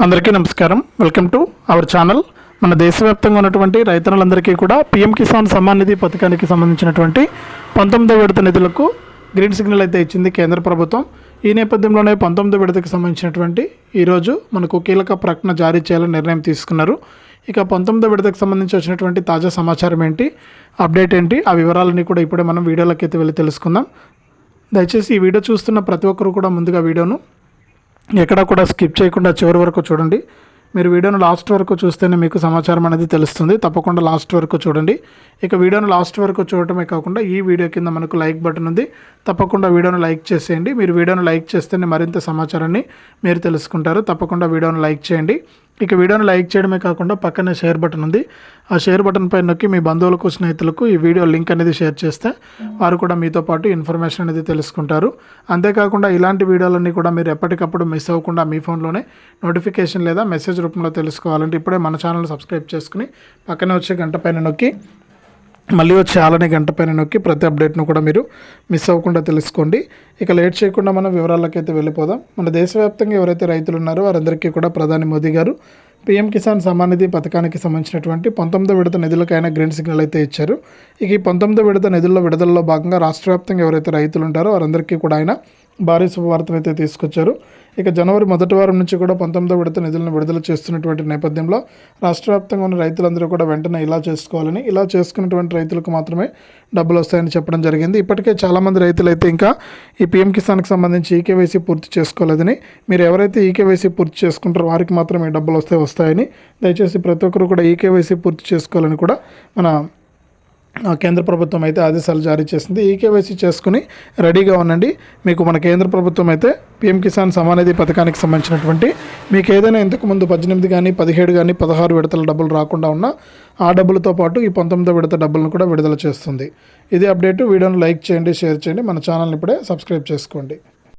అందరికీ నమస్కారం. Welcome to our channel. మన దేశవ్యాప్తంగా ఉన్నటువంటి రైతన్నలందరికీ కూడా పీఎం కిసాన్ సమ్మాన్ నిధి పథకానికి సంబంధించినటువంటి 19వ విడత నిధులకు గ్రీన్ సిగ్నల్ అయితే ఇచ్చింది కేంద్ర ప్రభుత్వం. ఈ నేపథ్యంలోనే 19వ విడతకు సంబంధించినటువంటి ఈరోజు మనకు కీలక ప్రకటన జారీ చేయాలని నిర్ణయం తీసుకున్నారు. ఇక 19వ విడతకు సంబంధించి వచ్చినటువంటి తాజా సమాచారం ఏంటి, అప్డేట్ ఏంటి, ఆ వివరాలన్నీ కూడా ఇప్పుడే మనం వీడియోలోకి అయితే వెళ్ళి తెలుసుకుందాం. దయచేసి ఈ వీడియో చూస్తున్న ప్రతి ఒక్కరు కూడా ముందుగా వీడియోను ఎక్కడా కూడా స్కిప్ చేయకుండా చివరి వరకు చూడండి. మీరు వీడియోను లాస్ట్ వరకు చూస్తేనే మీకు సమాచారం అనేది తెలుస్తుంది. తప్పకుండా లాస్ట్ వరకు చూడండి. ఇక వీడియోను లాస్ట్ వరకు చూడటమే కాకుండా ఈ వీడియో కింద మనకు లైక్ బటన్ ఉంది, తప్పకుండా వీడియోను లైక్ చేసేయండి. మీరు వీడియోను లైక్ చేస్తేనే మరింత సమాచారాన్ని మీరు తెలుసుకుంటారు. తప్పకుండా వీడియోను లైక్ చేయండి. ఇక వీడియోను లైక్ చేయడమే కాకుండా పక్కనే షేర్ బటన్ ఉంది, ఆ షేర్ బటన్ పైన నొక్కి మీ బంధువులకు స్నేహితులకు ఈ వీడియో లింక్ అనేది షేర్ చేస్తే వారు కూడా మీతో పాటు ఇన్ఫర్మేషన్ అనేది తెలుసుకుంటారు. అంతేకాకుండా ఇలాంటి వీడియోలన్నీ కూడా మీరు ఎప్పటికప్పుడు మిస్ అవ్వకుండా మీ ఫోన్లోనే నోటిఫికేషన్ లేదా మెసేజ్ రూపంలో తెలుసుకోవాలంటే ఇప్పుడే మన ఛానల్ సబ్స్క్రైబ్ చేసుకుని పక్కనే వచ్చే గంట పైన నొక్కి మళ్ళీ వచ్చే ఆలనే గంట పైన నొక్కి ప్రతి అప్డేట్ను కూడా మీరు మిస్ అవ్వకుండా తెలుసుకోండి. ఇక లేట్ చేయకుండా మనం వివరాలకైతే వెళ్ళిపోదాం. మన దేశవ్యాప్తంగా ఎవరైతే రైతులు ఉన్నారో వారందరికీ కూడా ప్రధాని మోదీ గారు పీఎం కిసాన్ సమ్మాన్ నిధి పథకానికి సంబంధించినటువంటి 19వ విడత నిధులకైనా గ్రీన్ సిగ్నల్ అయితే ఇచ్చారు. ఇక ఈ 19వ విడత నిధుల్లో విడుదలలో భాగంగా రాష్ట్ర వ్యాప్తంగా ఎవరైతే రైతులు ఉంటారో వారందరికీ కూడా ఆయన భారీ శుభవార్తను అయితే తీసుకొచ్చారు. ఇక జనవరి మొదటి వారం నుంచి కూడా 19వ విడత నిధులను విడుదల చేస్తున్నటువంటి నేపథ్యంలో రాష్ట్ర వ్యాప్తంగా ఉన్న రైతులందరూ కూడా వెంటనే ఇలా చేసుకోవాలని, ఇలా చేసుకున్నటువంటి రైతులకు మాత్రమే డబ్బులు వస్తాయని చెప్పడం జరిగింది. ఇప్పటికే చాలామంది రైతులు అయితే ఇంకా ఈ పీఎం కిసాన్కి సంబంధించి ఈకేవైసీ పూర్తి చేసుకోలేదని, మీరు ఎవరైతే ఈకేవైసీ పూర్తి చేసుకుంటారో వారికి మాత్రమే డబ్బులు వస్తాయని దయచేసి ప్రతి ఒక్కరు కూడా ఈకేవైసీ పూర్తి చేసుకోవాలని కూడా మన కేంద్ర ప్రభుత్వం అయితే ఆదేశాలు జారీ చేసింది. ఈకేవైసీ చేసుకుని రెడీగా ఉండండి. మీకు మన కేంద్ర ప్రభుత్వం అయితే పీఎం కిసాన్ సమ్మాన్ నిధి పథకానికి సంబంధించినటువంటి మీకు ఏదైనా ఇంతకుముందు 18 కానీ 17 కానీ 16 విడతల డబ్బులు రాకుండా ఉన్నా ఆ డబ్బులతో పాటు ఈ 19వ విడత డబ్బులను కూడా విడుదల చేస్తుంది. ఇది అప్డేట్. వీడియోను లైక్ చేయండి, షేర్ చేయండి, మన ఛానల్ని ఇప్పుడే సబ్స్క్రైబ్ చేసుకోండి.